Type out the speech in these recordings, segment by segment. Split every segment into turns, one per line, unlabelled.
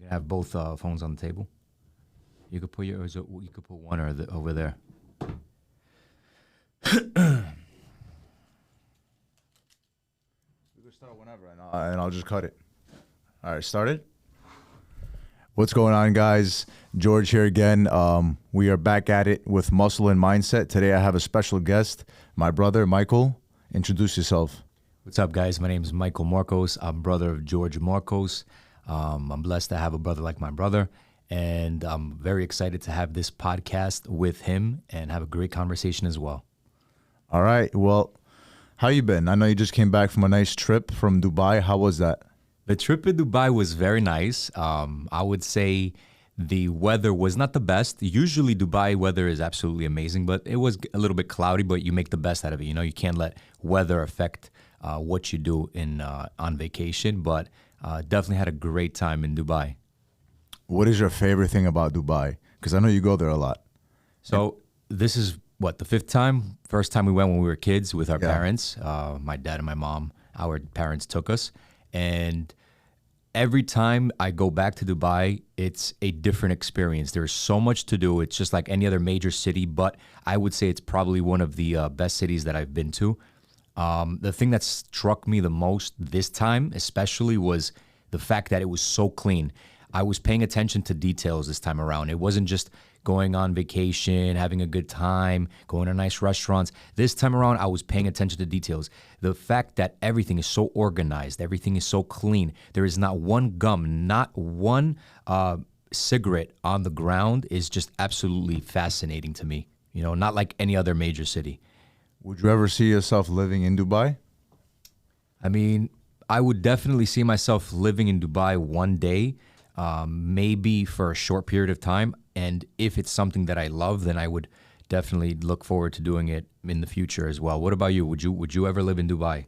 have both phones on the table. You could put yours. You could put one over there.
You can start whenever, and I'll just cut it. All right, started. What's going on, guys? George here again. We are back at it with Muscle and Mindset. Today I have a special guest, my brother, Michael. Introduce yourself.
What's up, guys? My name is Michael Morcos. I'm brother of George Morcos. I'm blessed to have a brother like my brother, and I'm very excited to have this podcast with him and have a great conversation as well.
All right. Well, how you been? I know you just came back from a nice trip from Dubai. How was that?
The trip in Dubai was very nice. I would say the weather was not the best. Usually Dubai weather is absolutely amazing, but it was a little bit cloudy, but you make the best out of it. You know, you can't let weather affect what you do on vacation, but definitely had a great time in Dubai.
What is your favorite thing about Dubai? Because I know you go there a lot.
So this is the fifth time? First time we went when we were kids with our
Yeah.
parents. My dad and my mom, our parents took us. And every time I go back to Dubai, it's a different experience. There's so much to do. It's just like any other major city, but I would say it's probably one of the best cities that I've been to. The thing that struck me the most this time, especially, was the fact that it was so clean. I was paying attention to details this time around. It wasn't just going on vacation, having a good time, going to nice restaurants. This time around, I was paying attention to details. The fact that everything is so organized, everything is so clean. There is not one gum, not one cigarette on the ground is just absolutely fascinating to me. You know, not like any other major city.
Would you ever see yourself living in Dubai?
I mean, I would definitely see myself living in Dubai one day, maybe for a short period of time. And if it's something that I love, then I would definitely look forward to doing it in the future as well. What about you? Would you ever live in Dubai?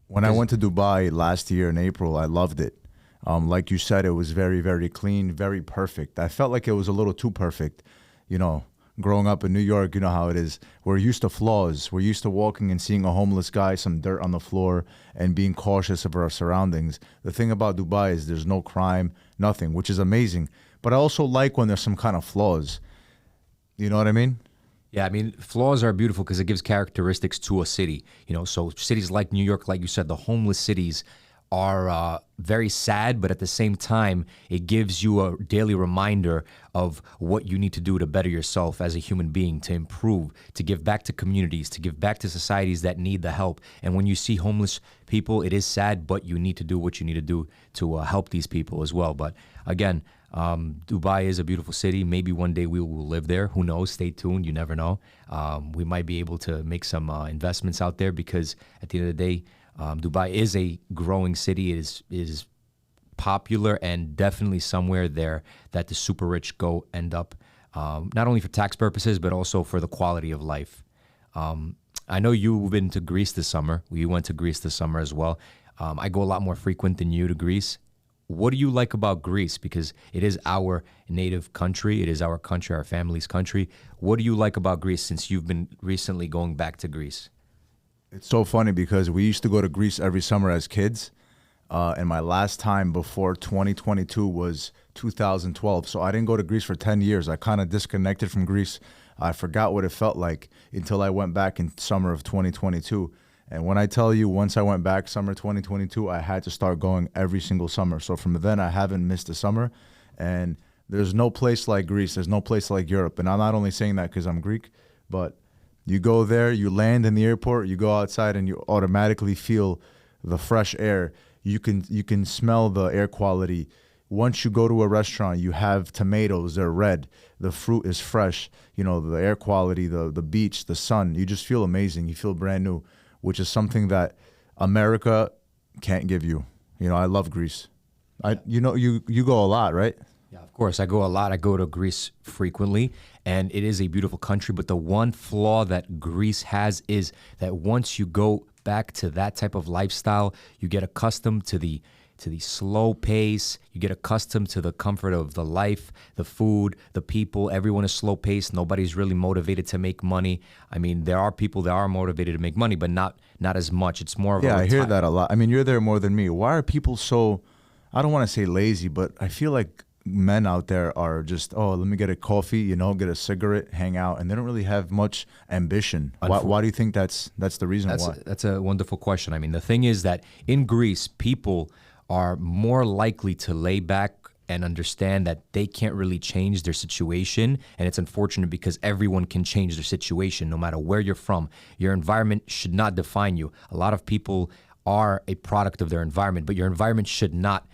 When I went to Dubai last year in April, I loved it. Like you said, it was very, very clean, very perfect. I felt like it was a little too perfect. You know, growing up in New York, you know how it is. We're used to flaws. We're used to walking and seeing a homeless guy, some dirt on the floor, and being cautious of our surroundings. The thing about Dubai is there's no crime, nothing, which is amazing. But I also like when there's some kind of flaws. You know what I mean?
Yeah, I mean, flaws are beautiful because it gives characteristics to a city. You know, so cities like New York, like you said, the homeless cities are very sad, but at the same time, it gives you a daily reminder of what you need to do to better yourself as a human being, to improve, to give back to communities, to give back to societies that need the help. And when you see homeless people, it is sad, but you need to do what you need to do to help these people as well. But again, Dubai is a beautiful city. Maybe one day we will live there. Who knows? Stay tuned. You never know. We might be able to make some investments out there because at the end of the day, Dubai is a growing city. It is popular and definitely somewhere there that the super rich go end up, not only for tax purposes, but also for the quality of life. I know you've been to Greece this summer. We went to Greece this summer as well. I go a lot more frequent than you to Greece. What do you like about Greece? Because it is our native country. It is our country, our family's country. What do you like about Greece since you've been recently going back to Greece?
It's so funny because we used to go to Greece every summer as kids. And my last time before 2022 was 2012. So I didn't go to Greece for 10 years. I kind of disconnected from Greece. I forgot what it felt like until I went back in summer of 2022. And when I tell you, once I went back summer 2022, I had to start going every single summer. So from then, I haven't missed a summer. And there's no place like Greece. There's no place like Europe. And I'm not only saying that because I'm Greek, but you go there, you land in the airport, you go outside, and you automatically feel the fresh air. You can smell the air quality. Once you go to a restaurant, you have tomatoes, they're red. The fruit is fresh. You know, the air quality, the beach, the sun. You just feel amazing. You feel brand new, which is something that America can't give you. You know, I love Greece. You go a lot, right?
Yeah, of course. I go a lot. I go to Greece frequently, and it is a beautiful country. But the one flaw that Greece has is that once you go back to that type of lifestyle, you get accustomed to the slow pace. You get accustomed to the comfort of the life, the food, the people. Everyone is slow paced. Nobody's really motivated to make money. I mean, there are people that are motivated to make money, but not as much. It's more of
I hear that a lot. I mean, you're there more than me. Why are people so, I don't want to say lazy, but I feel like men out there are just, oh, let me get a coffee, you know, get a cigarette, hang out, and they don't really have much ambition. Why do you think that's the reason why?
That's a wonderful question. I mean, the thing is that in Greece, people are more likely to lay back and understand that they can't really change their situation. And it's unfortunate because everyone can change their situation no matter where you're from. Your environment should not define you. A lot of people are a product of their environment, but your environment should not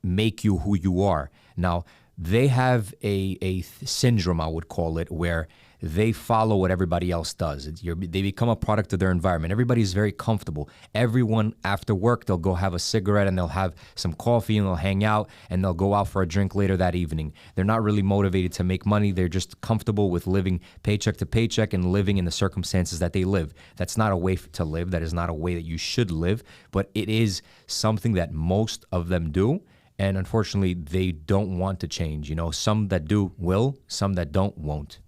make you who you are. Now, they have a syndrome, I would call it, where they follow what everybody else does. They become a product of their environment. Everybody's very comfortable. Everyone after work, they'll go have a cigarette and they'll have some coffee and they'll hang out and they'll go out for a drink later that evening. They're not really motivated to make money. They're just comfortable with living paycheck to paycheck and living in the circumstances that they live. That's not a way to live. That is not a way that you should live, but it is something that most of them do. And unfortunately, they don't want to change. You know, some that do will, some that don't won't.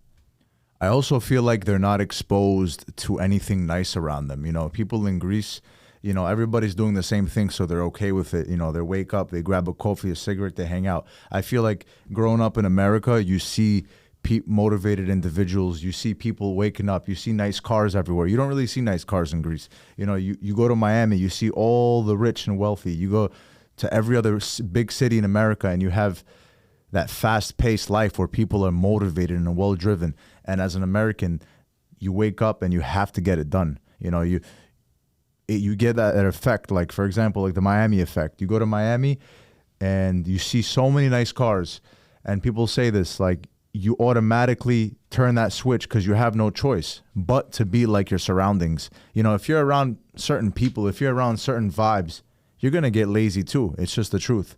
I also feel like they're not exposed to anything nice around them. You know, people in Greece, you know, everybody's doing the same thing, so they're okay with it. You know, they wake up, they grab a coffee, a cigarette, they hang out. I feel like growing up in America, you see motivated individuals, you see people waking up, you see nice cars everywhere. You don't really see nice cars in Greece. You know, you go to Miami, you see all the rich and wealthy. You go to every other big city in America and you have that fast-paced life where people are motivated and well-driven. And as an American, you wake up and you have to get it done. You know, you get that effect. Like, for example, like the Miami effect. You go to Miami and you see so many nice cars. And people say this, like, you automatically turn that switch because you have no choice but to be like your surroundings. You know, if you're around certain people, if you're around certain vibes, you're going to get lazy too. It's just the truth.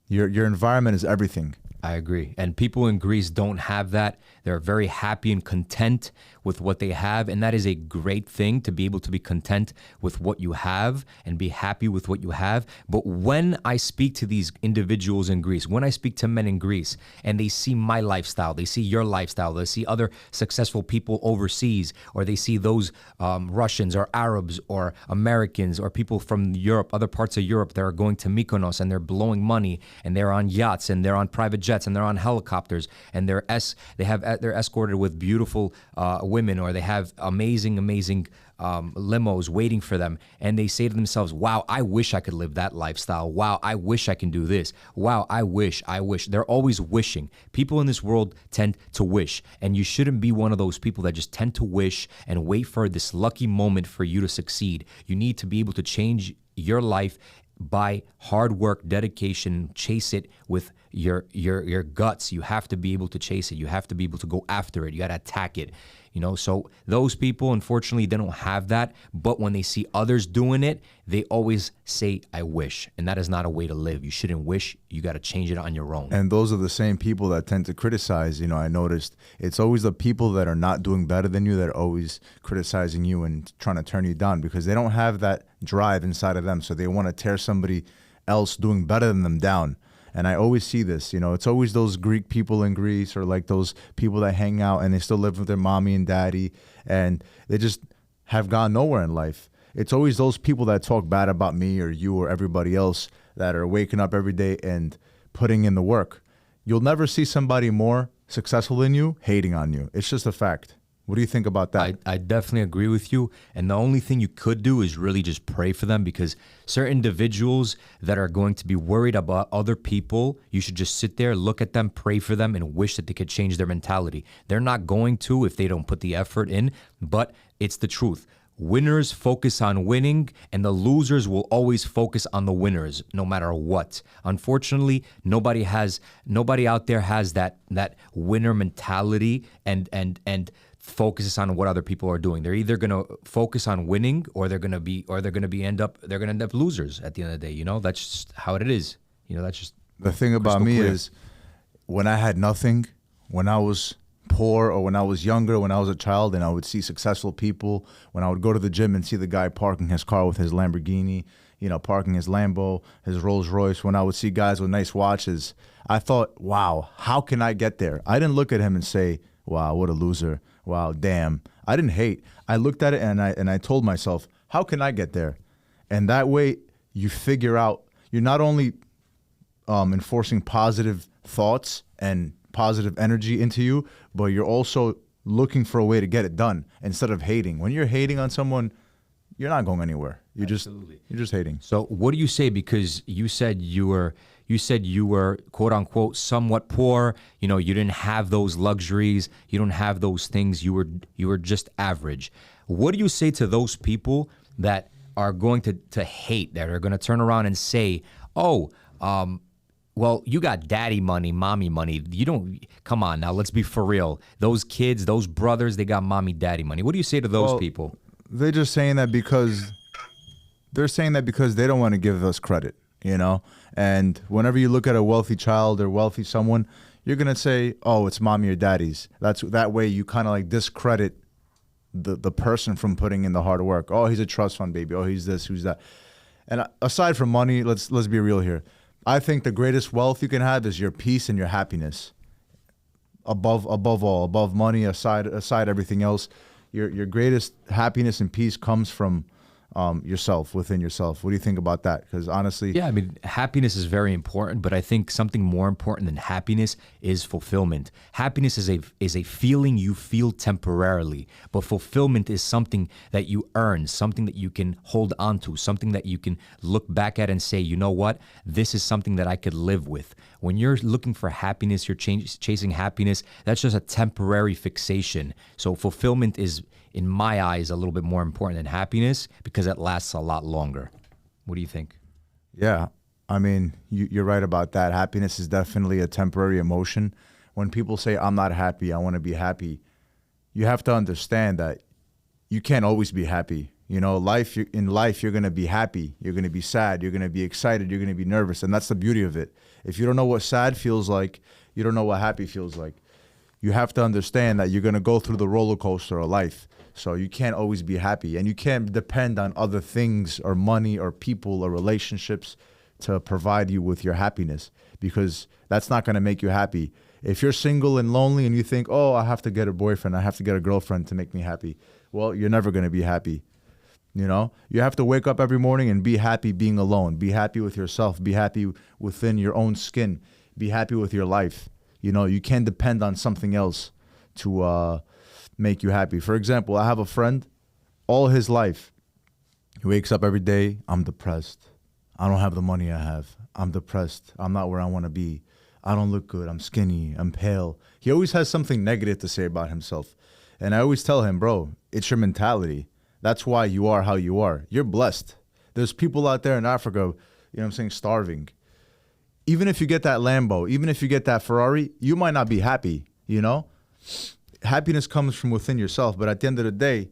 Your environment is everything.
I agree. And people in Greece don't have that. They're very happy and content with what they have. And that is a great thing, to be able to be content with what you have and be happy with what you have. But when I speak to these individuals in Greece, when I speak to men in Greece and they see my lifestyle, they see your lifestyle, they see other successful people overseas, or they see those Russians or Arabs or Americans or people from Europe, other parts of Europe that are going to Mykonos and they're blowing money and they're on yachts and they're on private jets and they're on helicopters and they're escorted with beautiful women, or they have amazing limos waiting for them, and they say to themselves, wow, I wish I could live that lifestyle. Wow, I wish I can do this. Wow, I wish. They're always wishing. People in this world tend to wish, and you shouldn't be one of those people that just tend to wish and wait for this lucky moment for you to succeed. You need to be able to change your life by hard work, dedication. Chase it with your guts. You have to be able to chase it. You have to be able to go after it. You got to attack it. You know, so those people, unfortunately, they don't have that. But when they see others doing it, they always say, I wish. And that is not a way to live. You shouldn't wish. You got to change it on your own.
And those are the same people that tend to criticize. You know, I noticed it's always the people that are not doing better than you that are always criticizing you and trying to turn you down, because they don't have that drive inside of them. So they want to tear somebody else doing better than them down. And I always see this, you know, it's always those Greek people in Greece, or like those people that hang out and they still live with their mommy and daddy and they just have gone nowhere in life. It's always those people that talk bad about me or you or everybody else that are waking up every day and putting in the work. You'll never see somebody more successful than you hating on you. It's just a fact. What do you think about that?
I definitely agree with you. And the only thing you could do is really just pray for them, because certain individuals that are going to be worried about other people, you should just sit there, look at them, pray for them, and wish that they could change their mentality. They're not going to if they don't put the effort in, but it's the truth. Winners focus on winning, and the losers will always focus on the winners, no matter what. Unfortunately, nobody out there has that winner mentality and focuses on what other people are doing. They're either going to focus on winning, or they're going to end up losers at the end of the day. You know, that's just how it is. You know, that's just
the thing about me clear. Is when I had nothing, when I was poor, or when I was younger, when I was a child, and I would see successful people, when I would go to the gym and see the guy parking his car with his Lamborghini, you know, parking his Lambo, his Rolls Royce, when I would see guys with nice watches, I thought, wow, how can I get there? I didn't look at him and say, wow, what a loser. Wow, damn. I didn't hate. I looked at it and I told myself, how can I get there? And that way you figure out, you're not only enforcing positive thoughts and positive energy into you, but you're also looking for a way to get it done instead of hating. When you're hating on someone, you're not going anywhere. You're just hating.
So what do you say? Because you said you were quote unquote somewhat poor. You know, you didn't have those luxuries. You don't have those things. You were just average. What do you say to those people that are going to hate, that are going to turn around and say, oh, well, you got daddy money, mommy money. You don't, come on now, let's be for real. Those kids, those brothers, they got mommy, daddy money. What do you say to those people?
They're just saying that because they don't want to give us credit, you know? And whenever you look at a wealthy child or wealthy someone, you're going to say, oh, it's mommy or daddy's. That way you kind of like discredit the person from putting in the hard work. Oh, he's a trust fund baby. Oh, he's this, who's that. And aside from money, let's be real here. I think the greatest wealth you can have is your peace and your happiness. Above all, above money, aside everything else, your greatest happiness and peace comes from yourself, within yourself. What do you think about that? Because honestly,
yeah, I mean, happiness is very important, but I think something more important than happiness is fulfillment. Happiness is a feeling you feel temporarily, but fulfillment is something that you earn, something that you can hold on to, something that you can look back at and say, you know what, this is something that I could live with. When you're looking for happiness, you're chasing happiness, that's just a temporary fixation. So fulfillment is, in my eyes, a little bit more important than happiness because it lasts a lot longer. What do you think?
Yeah, I mean, you're right about that. Happiness is definitely a temporary emotion. When people say, I'm not happy, I want to be happy, you have to understand that you can't always be happy. You know, in life, you're going to be happy. You're going to be sad. You're going to be excited. You're going to be nervous. And that's the beauty of it. If you don't know what sad feels like, you don't know what happy feels like. You have to understand that you're going to go through the roller coaster of life. So you can't always be happy. And you can't depend on other things or money or people or relationships to provide you with your happiness, because that's not going to make you happy. If you're single and lonely and you think, oh, I have to get a boyfriend, I have to get a girlfriend to make me happy, well, you're never going to be happy. You know, you have to wake up every morning and be happy being alone. Be happy with yourself. Be happy within your own skin. Be happy with your life. You know, you can't depend on something else to make you happy. For example, I have a friend, all his life, he wakes up every day, I'm depressed. I don't have the money I have. I'm depressed. I'm not where I want to be. I don't look good. I'm skinny. I'm pale. He always has something negative to say about himself. And I always tell him, bro, it's your mentality. That's why you are how you are. You're blessed. There's people out there in Africa, you know what I'm saying, starving. Even if you get that Lambo, even if you get that Ferrari, you might not be happy, you know? Happiness comes from within yourself. But at the end of the day,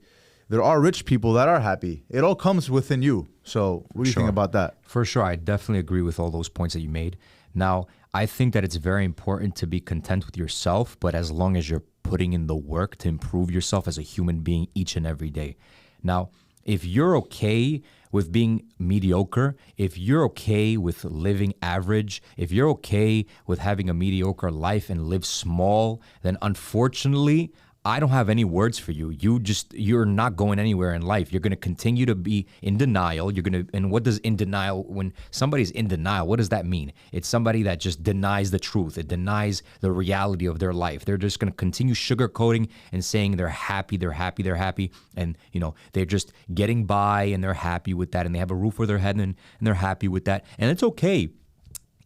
there are rich people that are happy. It all comes within you. So what do you think about that?
For sure. I definitely agree with all those points that you made. Now, I think that it's very important to be content with yourself, but as long as you're putting in the work to improve yourself as a human being each and every day. Now, if you're okay with being mediocre, if you're okay with living average, if you're okay with having a mediocre life and live small, then unfortunately, I don't have any words for you. You're not going anywhere in life. You're going to continue to be in denial. And what does in denial, when somebody's in denial, what does that mean? It's somebody that just denies the truth. It denies the reality of their life. They're just going to continue sugarcoating and saying they're happy, they're happy, they're happy. And, you know, they're just getting by and they're happy with that. And they have a roof over their head and they're happy with that. And it's okay.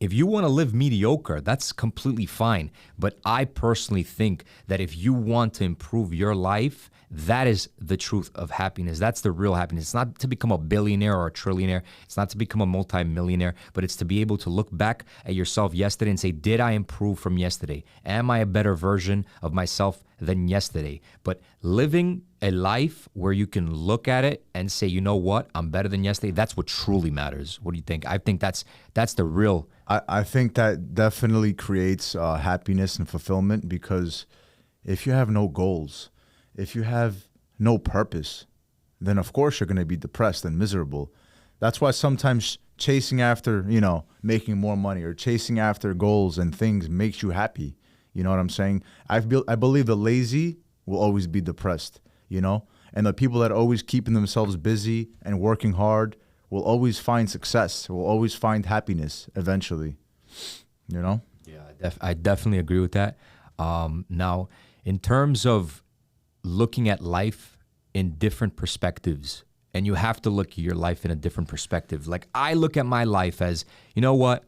If you want to live mediocre, that's completely fine. But I personally think that if you want to improve your life, that is the truth of happiness. That's the real happiness. It's not to become a billionaire or a trillionaire. It's not to become a multimillionaire, but it's to be able to look back at yourself yesterday and say, did I improve from yesterday? Am I a better version of myself than yesterday? But living a life where you can look at it and say, you know what, I'm better than yesterday, that's what truly matters. What do you think? I think that's the real.
I think that definitely creates happiness and fulfillment, because if you have no goals, if you have no purpose, then of course you're going to be depressed and miserable. That's why sometimes chasing after, you know, making more money or chasing after goals and things makes you happy. You know what I'm saying? I believe the lazy will always be depressed, you know, and the people that are always keeping themselves busy and working hard will always find success, will always find happiness eventually. You know?
Yeah, I definitely agree with that. Now, in terms of looking at life in different perspectives, and you have to look at your life in a different perspective. Like I look at my life as, you know what?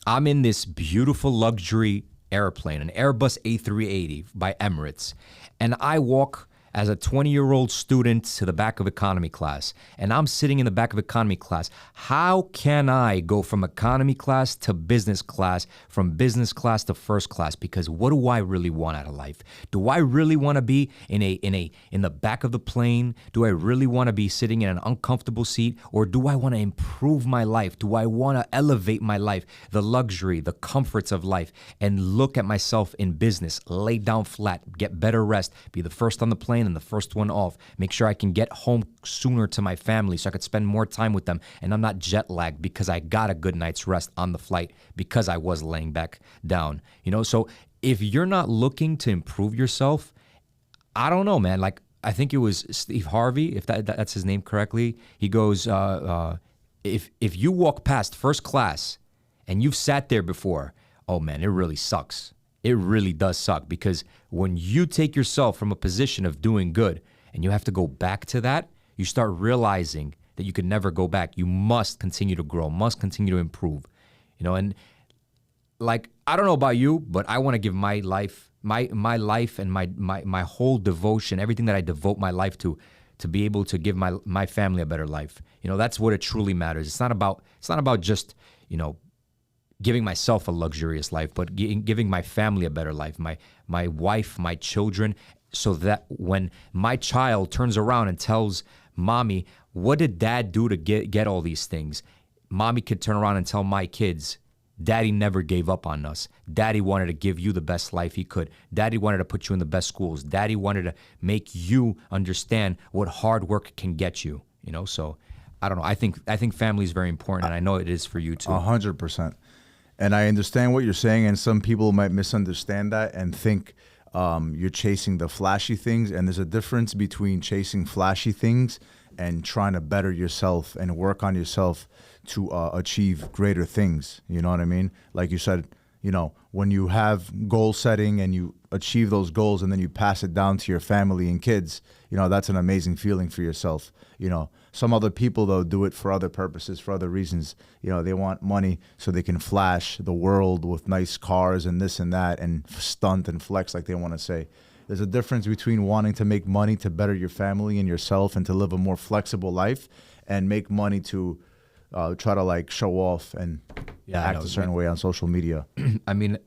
I'm in this beautiful luxury airplane, an Airbus A380 by Emirates, and I walk as a 20-year-old student to the back of economy class, and I'm sitting in the back of economy class. How can I go from economy class to business class, from business class to first class? Because what do I really want out of life? Do I really want to be in the back of the plane? Do I really want to be sitting in an uncomfortable seat, or do I want to improve my life? Do I want to elevate my life, the luxury, the comforts of life, and look at myself in business, lay down flat, get better rest, be the first on the plane and the first one off, make sure I can get home sooner to my family so I could spend more time with them and I'm not jet lagged because I got a good night's rest on the flight because I was laying back down. So if you're not looking to improve yourself, I don't know, man. Like I think it was Steve Harvey, if that's his name correctly. He goes, if you walk past first class and you've sat there before, oh man, it really sucks. It really does suck, because when you take yourself from a position of doing good and you have to go back to that, you start realizing that you can never go back. You must continue to grow, must continue to improve. And like, I don't know about you, but I want to give my life, my life and my whole devotion, everything that I devote my life to be able to give my family a better life. That's what it truly matters. It's not about just, giving myself a luxurious life, but giving my family a better life, my wife, my children, so that when my child turns around and tells mommy, what did dad do to get all these things? Mommy could turn around and tell my kids, daddy never gave up on us. Daddy wanted to give you the best life he could. Daddy wanted to put you in the best schools. Daddy wanted to make you understand what hard work can get you. So I don't know. I think family is very important, and I know it is for you too.
100%. And I understand what you're saying, and some people might misunderstand that and think you're chasing the flashy things. And there's a difference between chasing flashy things and trying to better yourself and work on yourself to achieve greater things. You know what I mean? Like you said, when you have goal setting and you achieve those goals and then you pass it down to your family and kids, that's an amazing feeling for yourself. Some other people, though, do it for other purposes, for other reasons. They want money so they can flash the world with nice cars and this and that and stunt and flex, like they want to say. There's a difference between wanting to make money to better your family and yourself and to live a more flexible life, and make money to try to like show off and act a certain way on social media.
I mean,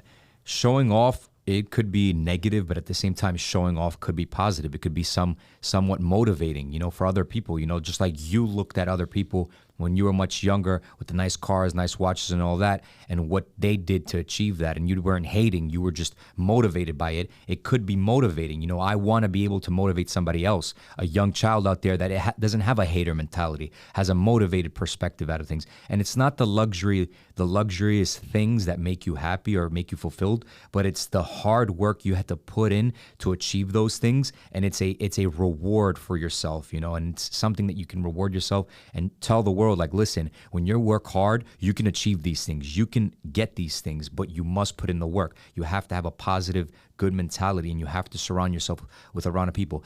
showing off, it could be negative, but at the same time, showing off could be positive. It could be somewhat motivating, for other people, just like you looked at other people when you were much younger with the nice cars, nice watches and all that, and what they did to achieve that. And you weren't hating, you were just motivated by it. It could be motivating. I want to be able to motivate somebody else, a young child out there that doesn't have a hater mentality, has a motivated perspective out of things. And it's not the luxurious things that make you happy or make you fulfilled, but it's the hard work you had to put in to achieve those things. And it's a reward for yourself, and it's something that you can reward yourself and tell the world, like, listen, when you work hard, you can achieve these things. You can get these things, but you must put in the work. You have to have a positive, good mentality, and you have to surround yourself with a round of people,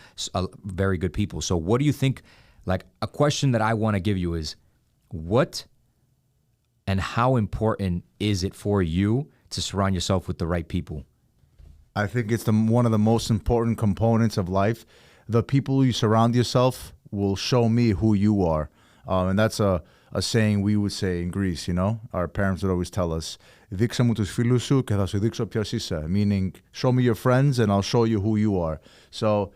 very good people. So what do you think, like a question that I want to give you is, what and how important is it for you to surround yourself with the right people?
I think it's one of the most important components of life. The people you surround yourself will show me who you are. And that's a saying we would say in Greece, Our parents would always tell us, "Δείξε μου τους φίλους σου και θα σου δείξω ποιος είσαι," meaning, show me your friends and I'll show you who you are. So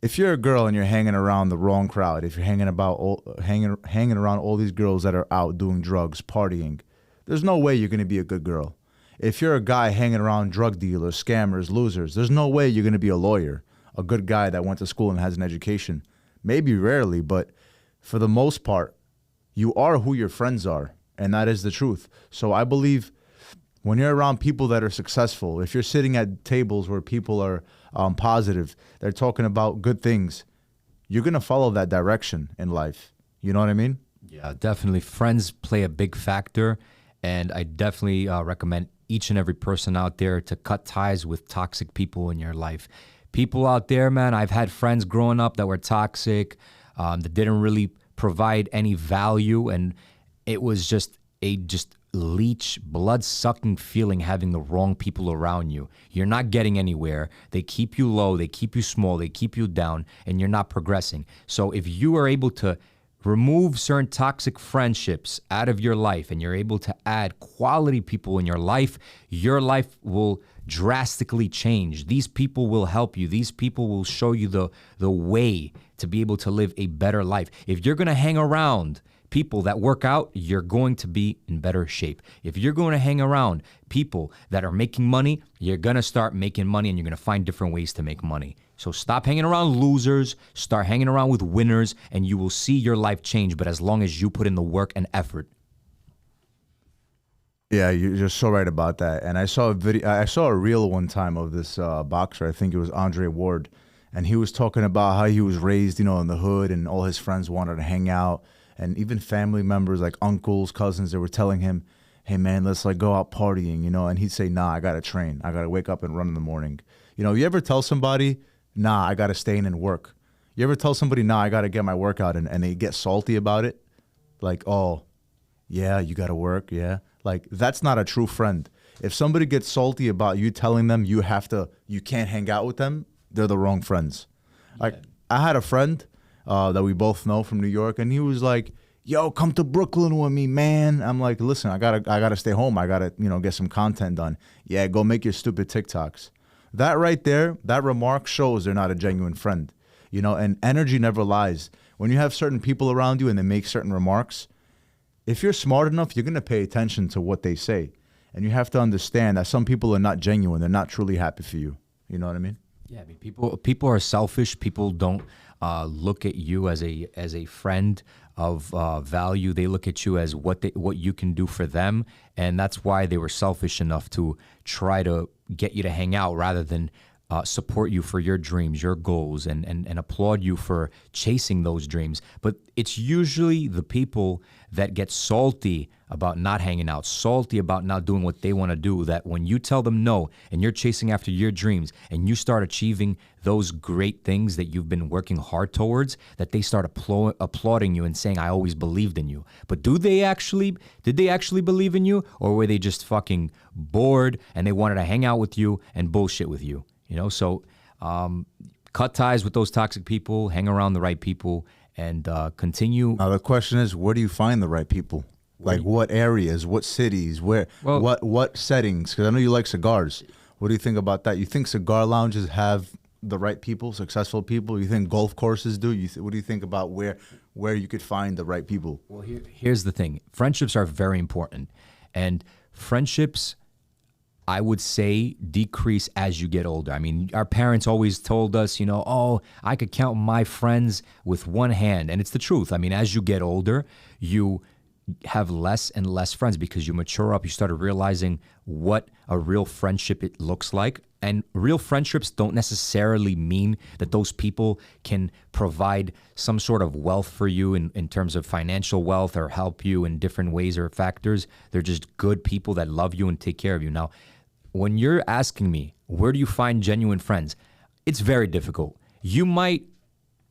if you're a girl and you're hanging around the wrong crowd, if you're hanging around all these girls that are out doing drugs, partying, there's no way you're going to be a good girl. If you're a guy hanging around drug dealers, scammers, losers, there's no way you're going to be a lawyer, a good guy that went to school and has an education. Maybe rarely, but for the most part, you are who your friends are, and that is the truth. So I believe when you're around people that are successful, if you're sitting at tables where people are positive, they're talking about good things, you're going to follow that direction in life. You know what I mean?
Yeah, definitely. Friends play a big factor. And I definitely recommend each and every person out there to cut ties with toxic people in your life. People out there, man, I've had friends growing up that were toxic, that didn't really provide any value, and it was just a leech, blood-sucking feeling having the wrong people around you. You're not getting anywhere. They keep you low, they keep you small, they keep you down, and you're not progressing. So if you are able to remove certain toxic friendships out of your life and you're able to add quality people in your life will drastically change. These people will help you. These people will show you the way to be able to live a better life. If you're going to hang around people that work out, you're going to be in better shape. If you're going to hang around people that are making money, you're going to start making money and you're going to find different ways to make money. So stop hanging around losers, start hanging around with winners, and you will see your life change, but as long as you put in the work and effort.
Yeah, you're so right about that. And I saw a reel one time of this boxer. I think it was Andre Ward, and he was talking about how he was raised, in the hood, and all his friends wanted to hang out, and even family members like uncles, cousins, they were telling him, "Hey man, let's go out partying," and he'd say, "Nah, I gotta train. I gotta wake up and run in the morning." You ever tell somebody, "Nah, I gotta stay in and work"? You ever tell somebody, "Nah, I gotta get my workout," and they get salty about it? Like, "Oh, yeah, you gotta work, yeah." Like, that's not a true friend. If somebody gets salty about you telling them you can't hang out with them, they're the wrong friends. Yeah. Like, I had a friend that we both know from New York, and he was like, "Yo, come to Brooklyn with me, man." I'm like, "Listen, I gotta stay home. I gotta, get some content done." "Yeah, go make your stupid TikToks." That right there, that remark shows they're not a genuine friend. And energy never lies. When you have certain people around you and they make certain remarks, if you're smart enough, you're going to pay attention to what they say. And you have to understand that some people are not genuine. They're not truly happy for you. You know what I mean?
Yeah, I mean, people are selfish. People don't look at you as a friend of value. They look at you as what you can do for them, and that's why they were selfish enough to try to get you to hang out rather than support you for your dreams, your goals, and applaud you for chasing those dreams. But it's usually the people that get salty about not hanging out, salty about not doing what they want to do, that when you tell them no and you're chasing after your dreams and you start achieving those great things that you've been working hard towards, that they start applauding you and saying, "I always believed in you." But did they actually believe in you, or were they just fucking bored and they wanted to hang out with you and bullshit with you? So cut ties with those toxic people, hang around the right people, and continue.
Now the question is, where do you find the right people? Like what areas, what cities, what settings? Because I know you like cigars. What do you think about that? You think cigar lounges have the right people, successful people? You think golf courses do? What do you think about where you could find the right people?
Well, here's the thing. Friendships are very important. And friendships, I would say, decrease as you get older. I mean, our parents always told us, "Oh, I could count my friends with one hand." And it's the truth. I mean, as you get older, you have less and less friends because you mature up. You started realizing what a real friendship it looks like. And real friendships don't necessarily mean that those people can provide some sort of wealth for you in terms of financial wealth or help you in different ways or factors. They're just good people that love you and take care of you. Now, when you're asking me, where do you find genuine friends? It's very difficult. You might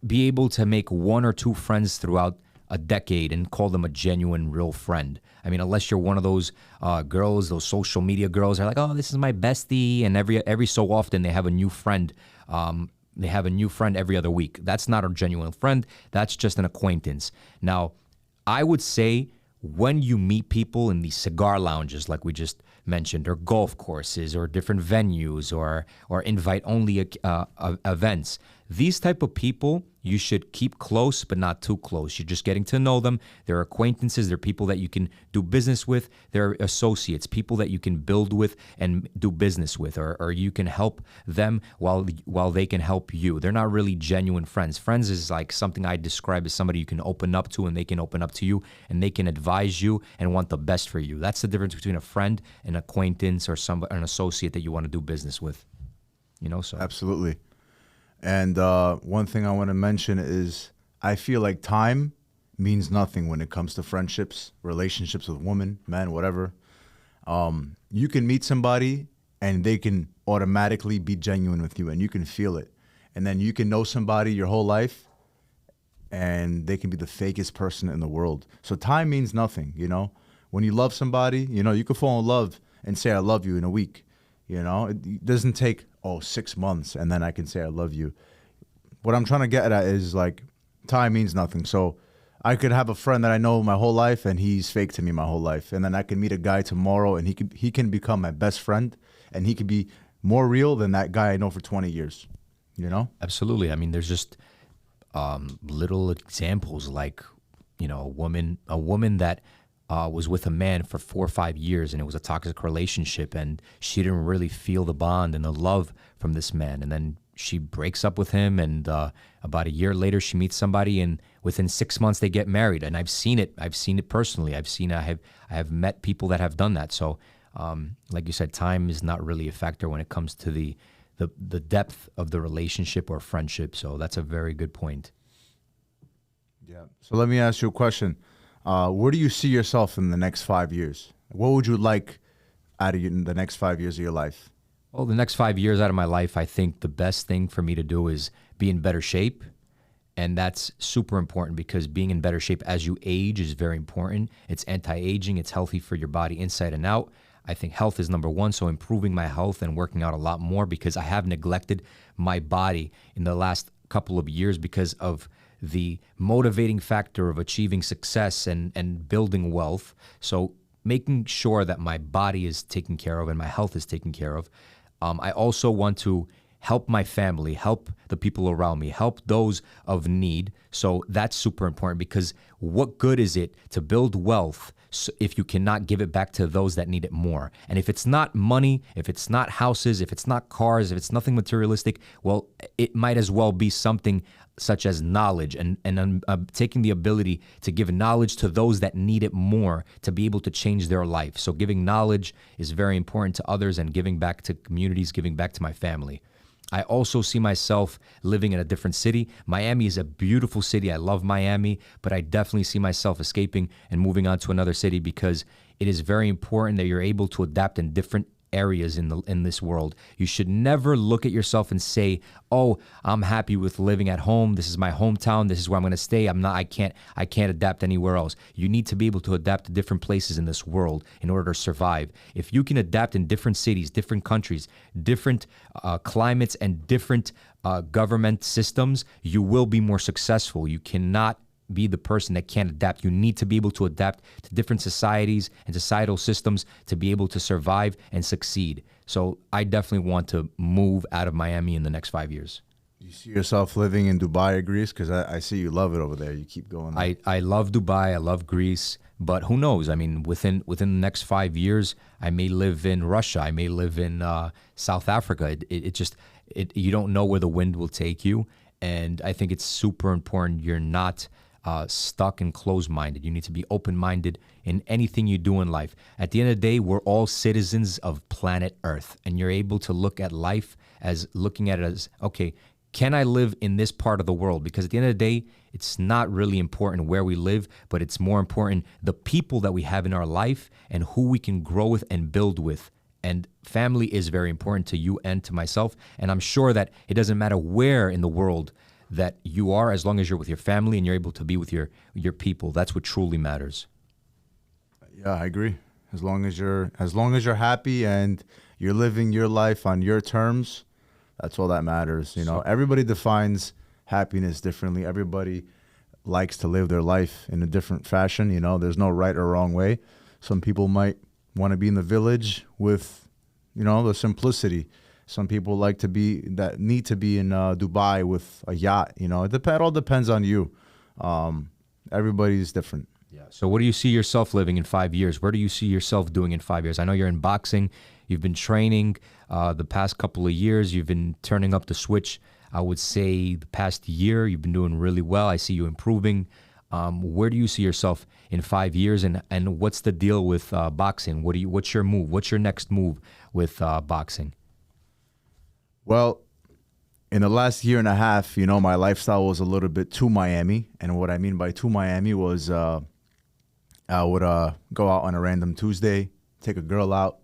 be able to make one or two friends throughout a decade and call them a genuine, real friend. I mean, unless you're one of those girls, those social media girls are like, "Oh, this is my bestie," and every so often they have a new friend. They have a new friend every other week. That's not a genuine friend. That's just an acquaintance. Now, I would say when you meet people in these cigar lounges, like we just mentioned, or golf courses, or different venues, or invite-only events, these type of people you should keep close, but not too close. You're just getting to know them. They're acquaintances. They're people that you can do business with. They're associates, people that you can build with and do business with, or you can help them while they can help you. They're not really genuine friends. Friends is like something I describe as somebody you can open up to, and they can open up to you, and they can advise you and want the best for you. That's the difference between a friend, an acquaintance, or an associate that you want to do business with. So
Absolutely. And one thing I want to mention is I feel like time means nothing when it comes to friendships, relationships with women, men, whatever. You can meet somebody and they can automatically be genuine with you and you can feel it. And then you can know somebody your whole life and they can be the fakest person in the world. So time means nothing, you know? When you love somebody, you know, you can fall in love and say, I love you in a week. You know, it doesn't take, 6 months and then I can say, I love you. What I'm trying to get at is like, time means nothing. So I could have a friend that I know my whole life and he's fake to me my whole life. And then I can meet a guy tomorrow and he can become my best friend and he could be more real than that guy I know for 20 years, you know?
Absolutely. I mean, there's just little examples like, you know, a woman that was with a man for 4 or 5 years and it was a toxic relationship and she didn't really feel the bond and the love from this man. And then she breaks up with him and about a year later she meets somebody and within 6 months they get married. And I've seen it personally. I have met people that have done that. So like you said, time is not really a factor when it comes to the depth of the relationship or friendship. So that's a very good point.
Yeah. So let me ask you a question. Where do you see yourself in the next 5 years? What would you like out of the next 5 years of your life?
Well, the next 5 years out of my life, I think the best thing for me to do is be in better shape. And that's super important because being in better shape as you age is very important. It's anti-aging. It's healthy for your body inside and out. I think health is number one. So improving my health and working out a lot more because I have neglected my body in the last couple of years because of the motivating factor of achieving success and building wealth. So making sure that my body is taken care of and my health is taken care of. I also want to help my family, help the people around me, help those of need. So that's super important because what good is it to build wealth if you cannot give it back to those that need it more? And if it's not money, if it's not houses, if it's not cars, if it's nothing materialistic, well, it might as well be something such as knowledge and taking the ability to give knowledge to those that need it more to be able to change their life. So giving knowledge is very important to others and giving back to communities, giving back to my family. I also see myself living in a different city. Miami is a beautiful city. I love Miami, but I definitely see myself escaping and moving on to another city because it is very important that you're able to adapt in different areas in this world. You should never look at yourself and say, "Oh, I'm happy with living at home. This is my hometown. This is where I'm going to stay. I can't adapt anywhere else." You need to be able to adapt to different places in this world in order to survive. If you can adapt in different cities, different countries, different climates, and different government systems, you will be more successful. You cannot be the person that can't adapt. You need to be able to adapt to different societies and societal systems to be able to survive and succeed. So I definitely want to move out of Miami in the next 5 years.
You see yourself living in Dubai or Greece? Because I see you love it over there. You keep going there.
I love Dubai. I love Greece. But who knows? I mean, within the next 5 years, I may live in Russia. I may live in South Africa. You don't know where the wind will take you. And I think it's super important you're not stuck and closed-minded. You need to be open-minded in anything you do in life. At the end of the day, we're all citizens of planet Earth, and you're able to look at life as looking at it as, okay, can I live in this part of the world? Because at the end of the day, it's not really important where we live, but it's more important the people that we have in our life and who we can grow with and build with. And family is very important to you and to myself, and I'm sure that it doesn't matter where in the world that you are, as long as you're with your family and you're able to be with your people. That's what truly matters.
Yeah, I agree. As long as you're happy and you're living your life on your terms, that's all that matters. You know, everybody defines happiness differently. Everybody likes to live their life in a different fashion. You know, there's no right or wrong way. Some people might want to be in the village with, you know, the simplicity. Some people need to be in Dubai with a yacht. You know, it all depends on you. Everybody's different.
Yeah. So what do you see yourself living in 5 years? Where do you see yourself doing in 5 years? I know you're in boxing. You've been training the past couple of years. You've been turning up the switch. I would say the past year, you've been doing really well. I see you improving. Where do you see yourself in 5 years? And what's the deal with boxing? What's your move? What's your next move with boxing?
Well, in the last year and a half, you know, my lifestyle was a little bit too Miami. And what I mean by too Miami was I would go out on a random Tuesday take a girl out,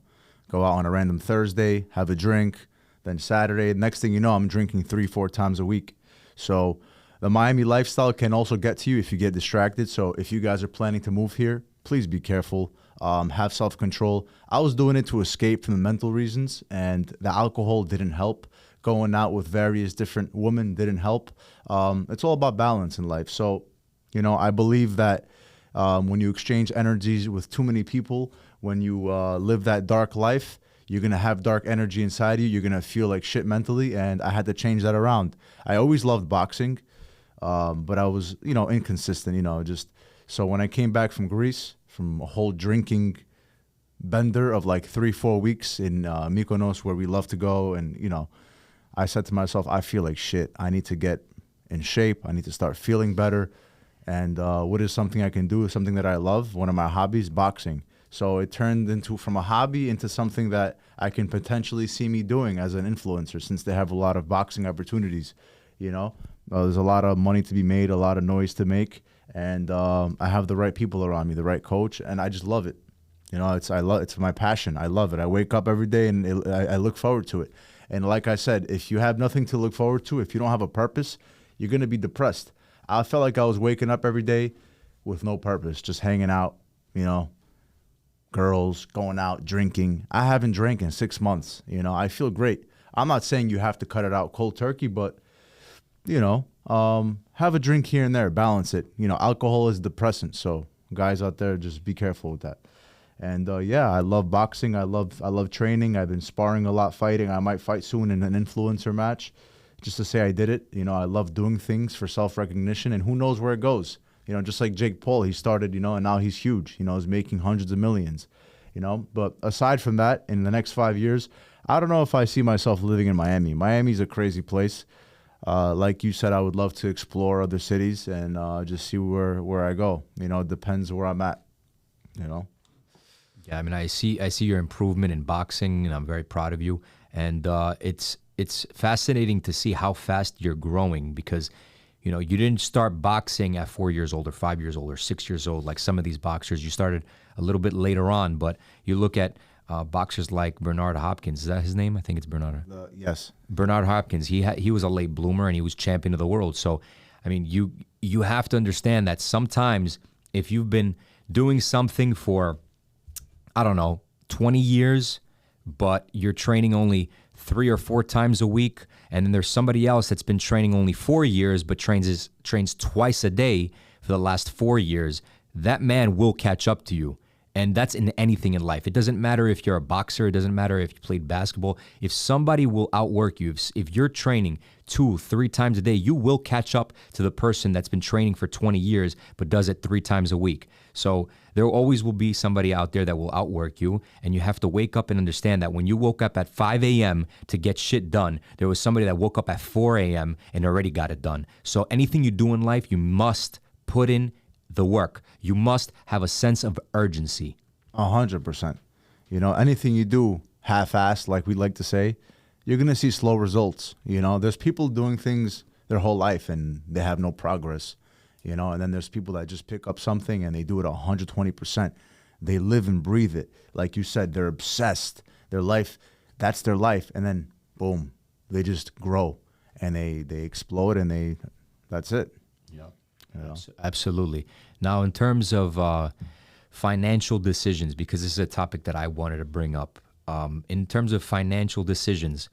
go out on a random Thursday, have a drink, then Saturday. Next thing you know, I'm drinking 3-4 times a week. So the Miami lifestyle can also get to you if you get distracted. So if you guys are planning to move here, please be careful. Have self-control. I was doing it to escape from the mental reasons, and the alcohol didn't help. Going out with various different women didn't help. It's all about balance in life. So, I believe that when you exchange energies with too many people, when you live that dark life, you're going to have dark energy inside you. You're going to feel like shit mentally, and I had to change that around. I always loved boxing, but I was, inconsistent, So when I came back from Greece, from a whole drinking bender of like 3-4 weeks in Mykonos, where we love to go, and, I said to myself, I feel like shit. I need to get in shape. I need to start feeling better. And what is something I can do? Something that I love. One of my hobbies, boxing. So it turned from a hobby into something that I can potentially see me doing as an influencer, since they have a lot of boxing opportunities. There's a lot of money to be made, a lot of noise to make, and I have the right people around me, the right coach, and I just love it. It's my passion. I love it. I wake up every day and I look forward to it. And like I said, if you have nothing to look forward to, if you don't have a purpose, you're going to be depressed. I felt like I was waking up every day with no purpose, just hanging out, girls, going out, drinking. I haven't drank in 6 months. I feel great. I'm not saying you have to cut it out cold turkey, but, have a drink here and there, balance it. Alcohol is depressant. So guys out there, just be careful with that. And I love boxing. I love training. I've been sparring a lot, fighting. I might fight soon in an influencer match, just to say I did it. I love doing things for self-recognition, and who knows where it goes. Just like Jake Paul, he started, and now he's huge. He's making hundreds of millions. But aside from that, in the next 5 years, I don't know if I see myself living in Miami. Miami's a crazy place. Like you said, I would love to explore other cities and just see where I go. It depends where I'm at.
Yeah, I mean, I see your improvement in boxing, and I'm very proud of you. And it's fascinating to see how fast you're growing, because, you didn't start boxing at 4 years old or 5 years old or 6 years old like some of these boxers. You started a little bit later on, but you look at boxers like Bernard Hopkins. Is that his name? I think it's Bernard.
Yes.
Bernard Hopkins. He was a late bloomer, and he was champion of the world. So, I mean, you have to understand that sometimes if you've been doing something for, I don't know, 20 years, but you're training only 3 or 4 times a week, and then there's somebody else that's been training only 4 years but trains twice a day for the last 4 years, that man will catch up to you. And that's in anything in life. It doesn't matter if you're a boxer. It doesn't matter if you played basketball. If somebody will outwork you, if you're training 2-3 times a day, you will catch up to the person that's been training for 20 years but does it 3 times a week. So there always will be somebody out there that will outwork you, and you have to wake up and understand that when you woke up at 5 a.m. to get shit done, there was somebody that woke up at 4 a.m. and already got it done. So anything you do in life, you must put in the work. You must have a sense of urgency.
100%. Anything you do half-assed, like we like to say, you're going to see slow results. There's people doing things their whole life and they have no progress, and then there's people that just pick up something and they do it 120%. They live and breathe it. Like you said, they're obsessed. Their life, that's their life. And then boom, they just grow and they explode, and that's it.
Yeah. Absolutely. Now, in terms of financial decisions, because this is a topic that I wanted to bring up, in terms of financial decisions,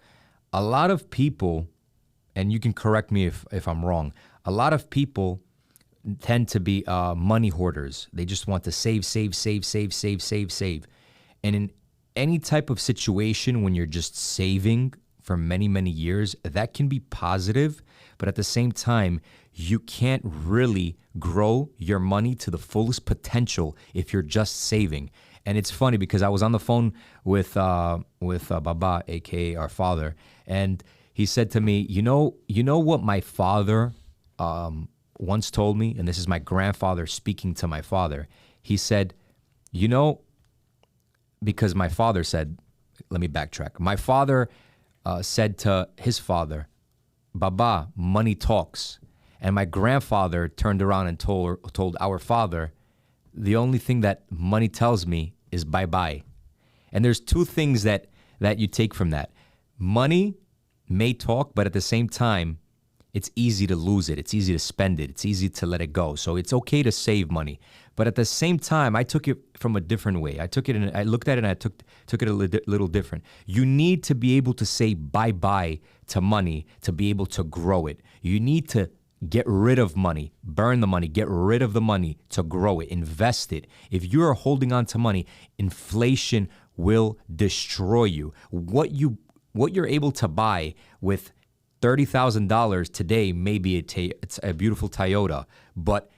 a lot of people, and you can correct me if I'm wrong, a lot of people tend to be money hoarders. They just want to save. And in any type of situation when you're just saving for many, many years, that can be positive, but at the same time, you can't really grow your money to the fullest potential if you're just saving. And it's funny because I was on the phone with Baba, aka our father, and he said to me, you know what my father once told me, and this is my grandfather speaking to my father. He said, because my father said, let me backtrack. My father said to his father, Baba, money talks. And my grandfather turned around and told our father, the only thing that money tells me is bye-bye. And there's two things that you take from that. Money may talk, but at the same time, it's easy to lose it. It's easy to spend it. It's easy to let it go. So it's okay to save money. But at the same time, I took it from a different way. I looked at it and I took it a little different. You need to be able to say bye-bye to money to be able to grow it. You need to get rid of money, burn the money, get rid of the money to grow it, invest it. If you're holding on to money, inflation will destroy you. What you're able to buy with $30,000 today may be it's a beautiful Toyota, but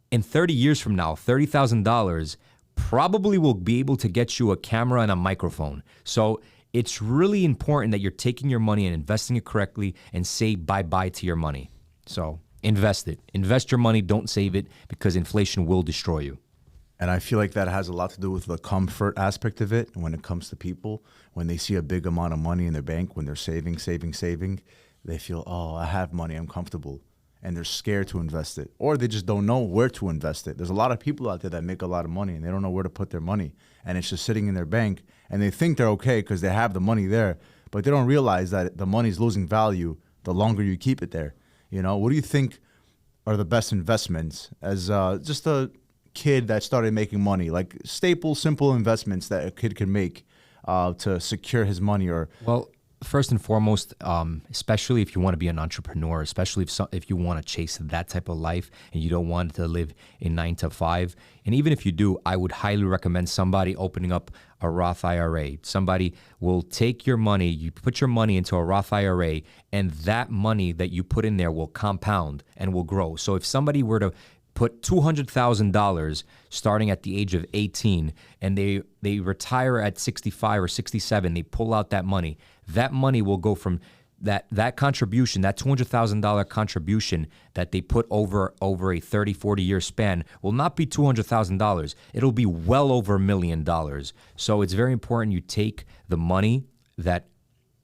in 30 years from now, $30,000 probably will be able to get you a camera and a microphone. So it's really important that you're taking your money and investing it correctly and say bye-bye to your money. So invest it. Invest your money. Don't save it because inflation will destroy you.
And I feel like that has a lot to do with the comfort aspect of it when it comes to people. When they see a big amount of money in their bank, when they're saving, they feel, oh, I have money, I'm comfortable. And they're scared to invest it. Or they just don't know where to invest it. There's a lot of people out there that make a lot of money and they don't know where to put their money. And it's just sitting in their bank and they think they're okay because they have the money there. But they don't realize that the money's losing value the longer you keep it there. You know, what do you think are the best investments as just a kid that started making money? Like staple, simple investments that a kid can make to secure his money or...
Well, first and foremost, especially if you want to be an entrepreneur, especially if you want to chase that type of life and you don't want to live in 9 to 5, and even if you do, I would highly recommend somebody opening up a Roth IRA. Somebody will take your money, you put your money into a Roth IRA, and that money that you put in there will compound and will grow. So if somebody were to put $200,000 starting at the age of 18 and they retire at 65 or 67, they pull out that money will go from that contribution, that $200,000 contribution that they put over a 30, 40 year span will not be $200,000. It'll be well over $1 million. So it's very important you take the money that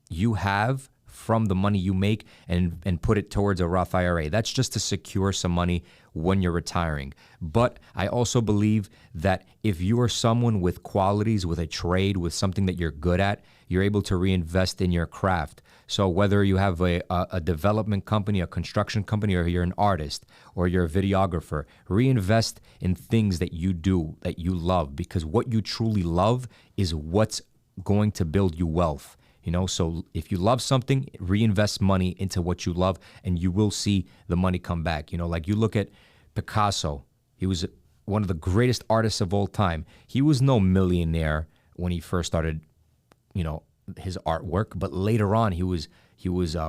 you have from the money you make and put it towards a Roth IRA. That's just to secure some money when you're retiring. But I also believe that if you are someone with qualities, with a trade, with something that you're good at, you're able to reinvest in your craft. So whether you have a development company, a construction company, or you're an artist, or you're a videographer, reinvest in things that you do, that you love, because what you truly love is what's going to build you wealth. You know, so if you love something, reinvest money into what you love and you will see the money come back. You know, like you look at Picasso, he was one of the greatest artists of all time. He was no millionaire when he first started, you know, his artwork, but later on he was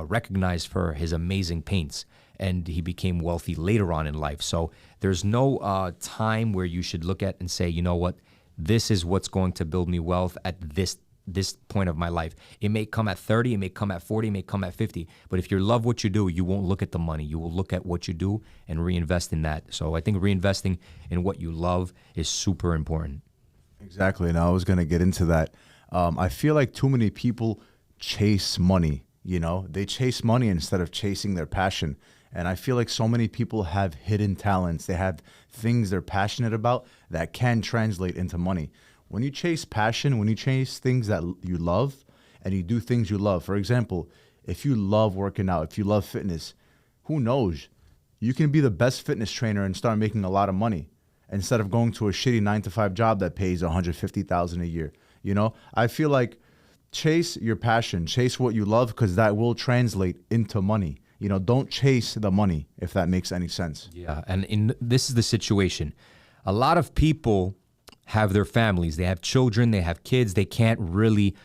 recognized for his amazing paints and he became wealthy later on in life. So there's no time where you should look at and say, you know what, this is what's going to build me wealth at this point of my life. It may come at 30, it may come at 40, it may come at 50. But if you love what you do, you won't look at the money. You will look at what you do and reinvest in that. So I think reinvesting in what you love is super important.
Exactly. And I was going to get into that. I feel like too many people chase money. You know, they chase money instead of chasing their passion. And I feel like so many people have hidden talents. They have things they're passionate about that can translate into money. When you chase passion, when you chase things that you love and you do things you love, for example, if you love working out, if you love fitness, who knows? You can be the best fitness trainer and start making a lot of money instead of going to a shitty 9-to-5 job that pays $150,000 a year. You know, I feel like chase your passion, chase what you love, because that will translate into money. You know, don't chase the money, if that makes any sense.
Yeah, and this is the situation. A lot of people have their families, they have children, they have kids, they can't really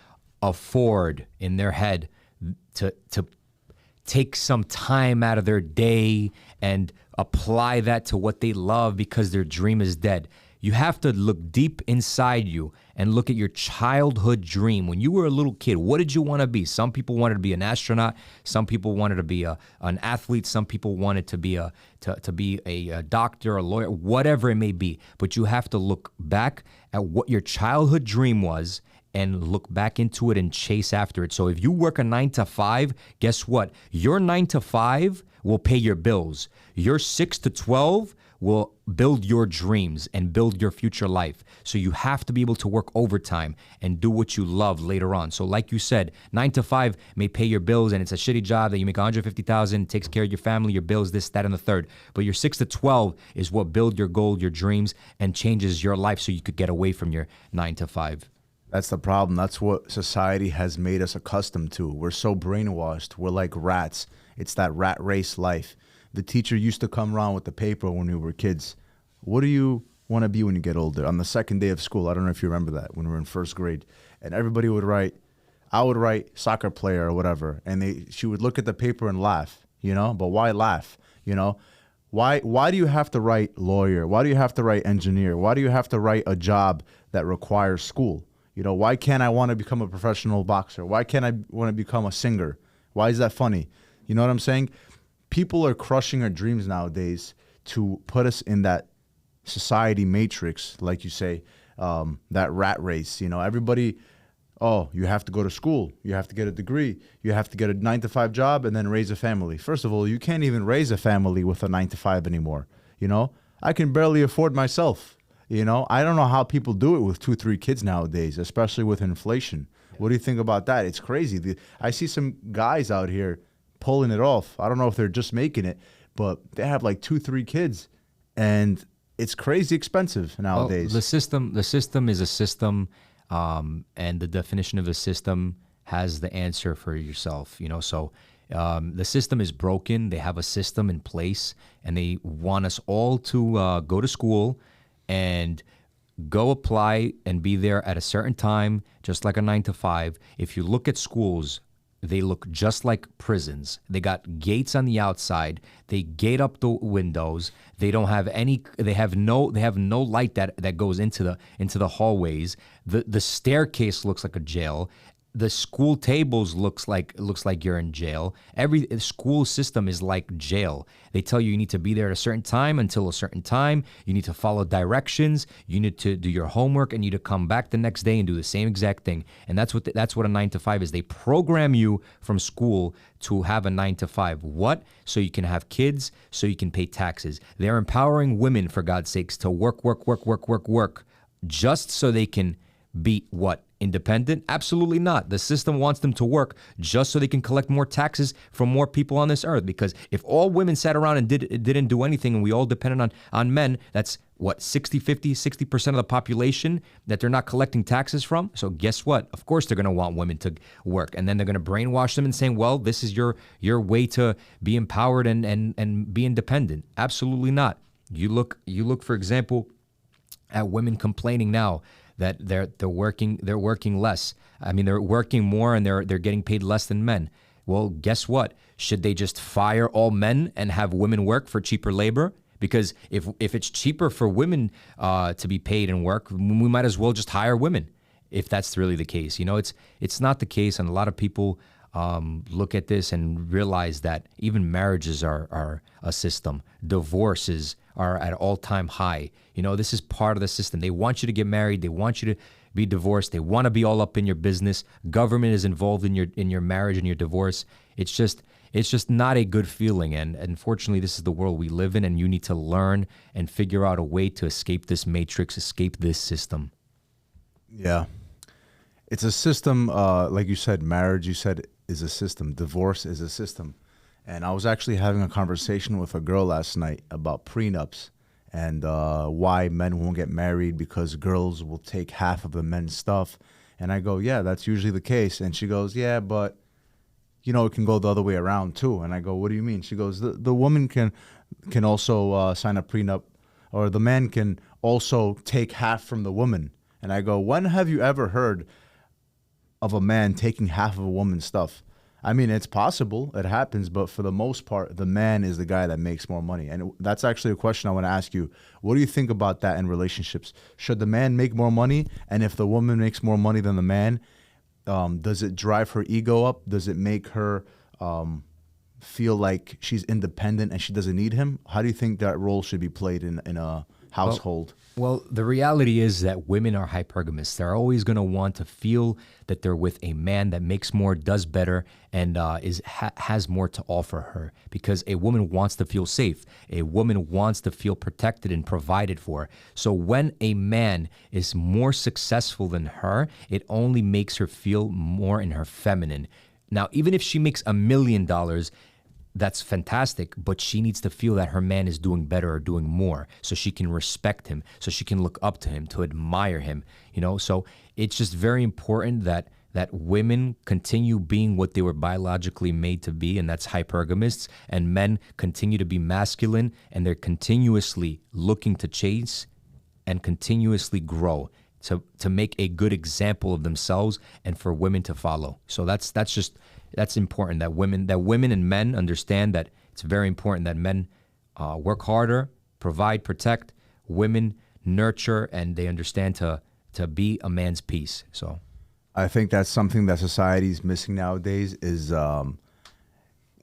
afford in their head to take some time out of their day and apply that to what they love because their dream is dead. You have to look deep inside you and look at your childhood dream. When you were a little kid, what did you want to be? Some people wanted to be an astronaut. Some people wanted to be an athlete. Some people wanted to be a doctor, a lawyer, whatever it may be. But you have to look back at what your childhood dream was and look back into it and chase after it. So if you work a 9-to-5, guess what? Your 9-to-5 will pay your bills. Your 6 to 12 will build your dreams and build your future life. So you have to be able to work overtime and do what you love later on. So like you said, 9 to 5 may pay your bills and it's a shitty job that you make 150,000, takes care of your family, your bills, this, that, and the third. But your 6 to 12 is what build your goal, your dreams, and changes your life so you could get away from your 9 to 5.
That's the problem. That's what society has made us accustomed to. We're so brainwashed. We're like rats. It's that rat race life. The teacher used to come around with the paper when we were kids. What do you want to be when you get older? On the second day of school, I don't know if you remember that, when we were in first grade. And everybody would write, I would write soccer player or whatever. And she would look at the paper and laugh, but why laugh? Why do you have to write lawyer? Why do you have to write engineer? Why do you have to write a job that requires school? Why can't I want to become a professional boxer? Why can't I want to become a singer? Why is that funny? You know what I'm saying? People are crushing our dreams nowadays to put us in that society matrix, like you say, that rat race. Everybody, you have to go to school. You have to get a degree. You have to get a 9 to 5 job and then raise a family. First of all, you can't even raise a family with a 9 to 5 anymore. I can barely afford myself. I don't know how people do it with 2, 3 kids nowadays, especially with inflation. What do you think about that? It's crazy. I see some guys out here pulling it off. I don't know if they're just making it, but they have like 2, 3 kids, and it's crazy expensive nowadays.
Well, the system is a system, and the definition of a system has the answer for yourself. So the system is broken. They have a system in place, and they want us all to go to school and go apply and be there at a certain time, just like a 9 to 5. If you look at schools, they look just like prisons. They got gates on the outside. They gate up the windows. They don't have any. They have no light that goes into the hallways. The staircase looks like a jail. The school tables looks like you're in jail. Every school system is like jail. They tell you need to be there at a certain time until a certain time. You need to follow directions. You need to do your homework, and you need to come back the next day and do the same exact thing. And that's what a 9 to 5 is. They program you from school to have a 9 to 5. What? So you can have kids, so you can pay taxes. They're empowering women, for God's sakes, to work, just so they can be what? Independent? Absolutely not. The system wants them to work just so they can collect more taxes from more people on this earth. Because if all women sat around and didn't do anything, and we all depended on men, that's what, 60% of the population that they're not collecting taxes from. So guess what? Of course they're going to want women to work. And then they're going to brainwash them and saying, well, this is your way to be empowered and be independent. Absolutely not. You look, for example, at women complaining now that they're working less. I mean, they're working more and they're getting paid less than men. Well, guess what? Should they just fire all men and have women work for cheaper labor? Because if it's cheaper for women to be paid and work, we might as well just hire women. If that's really the case, it's not the case, and a lot of people look at this and realize that even marriages are a system. Divorces are at all-time high. This is part of the system. They want you to get married. They want you to be divorced. They want to be all up in your business. Government is involved in your marriage and your divorce. It's just not a good feeling. And unfortunately, this is the world we live in, and you need to learn and figure out a way to escape this matrix, escape this system.
Yeah. It's a system, like you said, marriage, you said, is a system. Divorce is a system. And I was actually having a conversation with a girl last night about prenups and why men won't get married because girls will take half of the men's stuff. And I go, yeah, that's usually the case. And she goes, yeah, but, it can go the other way around too. And I go, what do you mean? She goes, the woman can also sign a prenup, or the man can also take half from the woman. And I go, when have you ever heard of a man taking half of a woman's stuff? I mean, it's possible, it happens, but for the most part, the man is the guy that makes more money. And that's actually a question I want to ask you. What do you think about that in relationships? Should the man make more money? And if the woman makes more money than the man, does it drive her ego up? Does it make her feel like she's independent and she doesn't need him? How do you think that role should be played in a household.
Well, the reality is that women are hypergamous. They're always going to want to feel that they're with a man that makes more, does better, and has more to offer her. Because a woman wants to feel safe. A woman wants to feel protected and provided for. So when a man is more successful than her, it only makes her feel more in her feminine. Now, even if she makes $1 million, that's fantastic, but she needs to feel that her man is doing better or doing more so she can respect him, so she can look up to him, to admire him, So it's just very important that women continue being what they were biologically made to be, and that's hypergamists, and men continue to be masculine, and they're continuously looking to chase and continuously grow to make a good example of themselves and for women to follow. So that's important that women and men understand that it's very important that men work harder, provide, protect, women nurture, and they understand to be a man's piece. So
I think that's something that society's missing nowadays is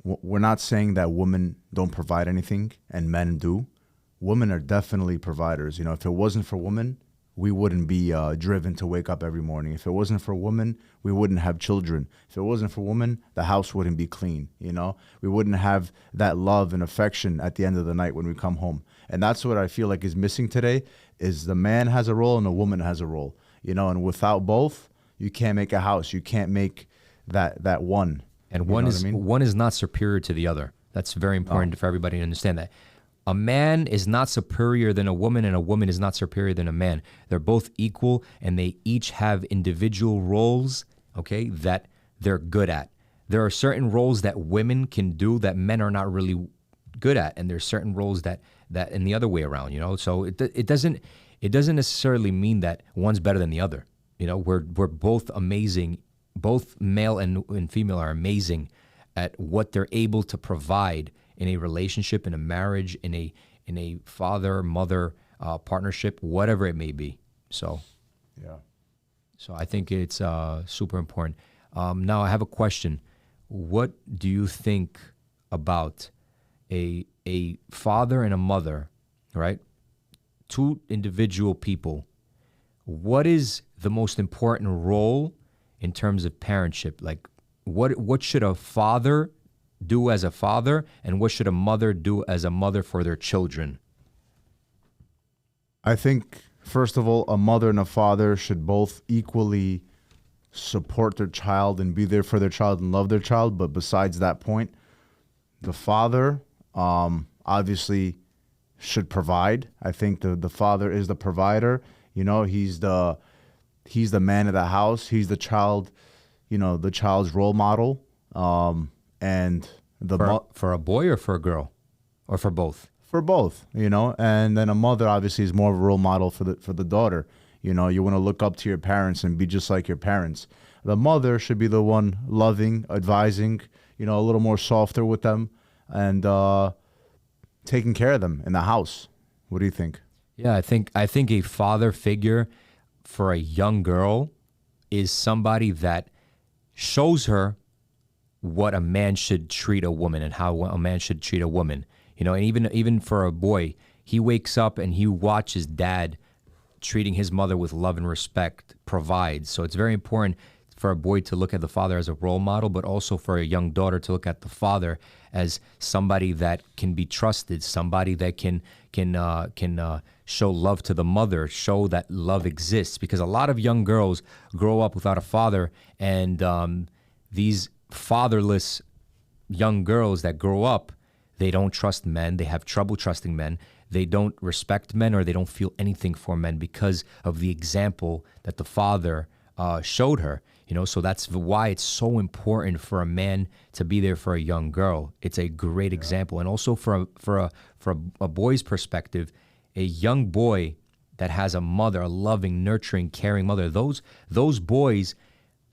we're not saying that women don't provide anything and men do. Women are definitely providers. If it wasn't for women, we wouldn't be driven to wake up every morning. If it wasn't for women, we wouldn't have children. If it wasn't for women, the house wouldn't be clean. We wouldn't have that love and affection at the end of the night when we come home. And that's what I feel like is missing today is the man has a role and the woman has a role. And without both, you can't make a house. You can't make that one.
And one is not superior to the other. That's very important for everybody to understand that. A man is not superior than a woman, and a woman is not superior than a man. They're both equal, and they each have individual roles, okay, that they're good at. There are certain roles that women can do that men are not really good at, and there's certain roles that in the other way around, So it doesn't necessarily mean that one's better than the other. We're both amazing. Both male and female are amazing at what they're able to provide in a relationship, in a marriage, in a father-mother partnership, whatever it may be. So,
yeah.
So I think it's super important. Now I have a question. What do you think about a father and a mother, right? Two individual people. What is the most important role in terms of parentship? Like, what should a father do as a father, and what should a mother do as a mother for their children?
I think, first of all, a mother and a father should both equally support their child and be there for their child and love their child. But besides that point, the father obviously should provide. I think the father is the provider. He's the man of the house. He's the child, the child's role model. And
for a boy or for a girl, or for both?
For both, and then a mother obviously is more of a role model for the daughter. You want to look up to your parents and be just like your parents. The mother should be the one loving, advising, a little more softer with them, and taking care of them in the house. What do you think?
Yeah, I think a father figure for a young girl is somebody that shows her what a man should treat a woman and how a man should treat a woman. And even for a boy, he wakes up and he watches dad treating his mother with love and respect, provides. So it's very important for a boy to look at the father as a role model, but also for a young daughter to look at the father as somebody that can be trusted, somebody that can show love to the mother, show that love exists. Because a lot of young girls grow up without a father, and these fatherless young girls that grow up, they don't trust men. They have trouble trusting men. They don't respect men, or they don't feel anything for men because of the example that the father showed her. So that's why it's so important for a man to be there for a young girl. It's a great example. And also for a boy's perspective, a young boy that has a mother, a loving, nurturing, caring mother, those boys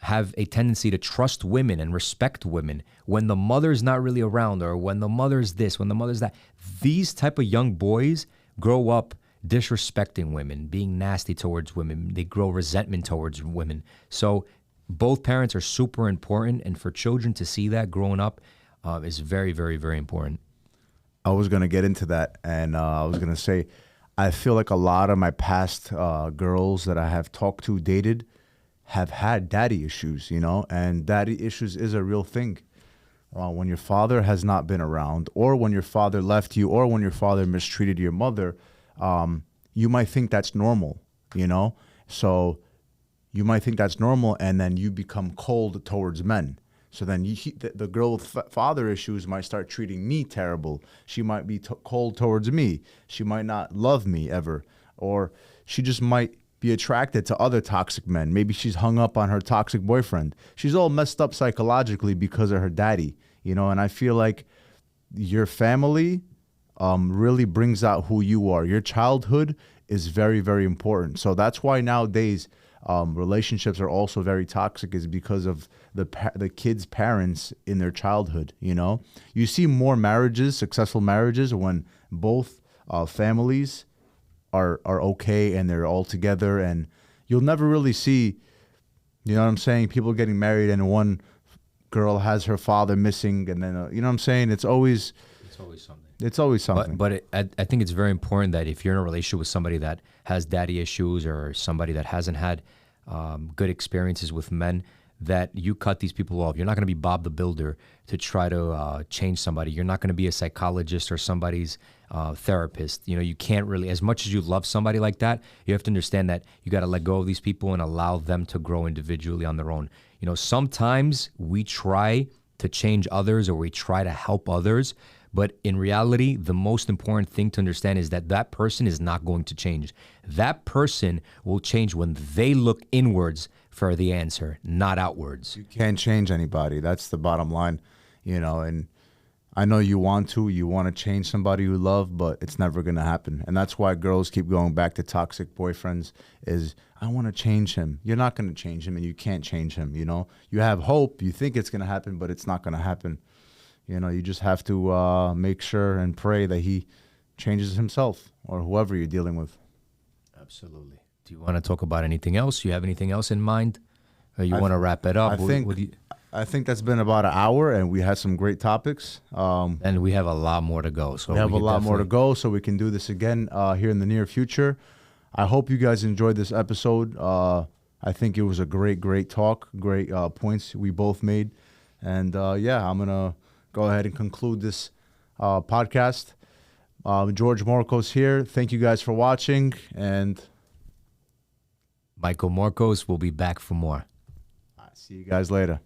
have a tendency to trust women and respect women. When the mother's not really around, or when the mother's this, when the mother's that, these type of young boys grow up disrespecting women, being nasty towards women. They grow resentment towards women. So both parents are super important, and for children to see that growing up is very, very, very important.
I was going to get into that, and I was going to say, I feel like a lot of my past girls that I have talked to, dated, have had daddy issues, you know, and daddy issues is a real thing. When your father has not been around, or when your father left you, or when your father mistreated your mother, you might think that's normal, you know? So you might think that's normal, and then you become cold towards men. So then the girl with father issues might start treating me terrible. She might be cold towards me. She might not love me ever. Or she just might be attracted to other toxic men. Maybe she's hung up on her toxic boyfriend. She's all messed up psychologically because of her daddy, you know? And I feel like your family really brings out who you are. Your childhood is very, very important. So that's why nowadays relationships are also very toxic, is because of the kids' parents in their childhood. You know, you see more marriages, successful marriages, when both families are okay and they're all together, and you'll never really see, you know what I'm saying, people getting married and one girl has her father missing, and then you know what I'm saying. It's always
something.
It's always something.
But I think it's very important that if you're in a relationship with somebody that has daddy issues, or somebody that hasn't had good experiences with men, that you cut these people off. You're not going to be Bob the Builder to try to change somebody. You're not going to be a psychologist or somebody's therapist. You know, you can't really, as much as you love somebody like that, you have to understand that you got to let go of these people and allow them to grow individually on their own. You know, sometimes we try to change others, or we try to help others, but in reality, the most important thing to understand is that that person is not going to change. That person will change when they look inwards for the answer, not outwards.
You can't change anybody. That's the bottom line, you know. And I know you want to change somebody you love, but it's never going to happen. And that's why girls keep going back to toxic boyfriends, is I want to change him. You're not going to change him, and you can't change him, you know. You have hope. You think it's going to happen, but it's not going to happen. You know, you just have to make sure and pray that he changes himself, or whoever you're dealing with.
Absolutely. Do you want to talk about anything else? You have anything else in mind? Or you want to wrap it up?
I think that's been about an hour, and we had some great topics.
And we have a lot more to go. So
we have a lot more to go, so we can do this again here in the near future. I hope you guys enjoyed this episode. I think it was a great talk, great points we both made. And yeah, I'm going to go ahead and conclude this podcast. George Morcos here. Thank you guys for watching. And
Michael Morcos will be back for more.
See you guys later.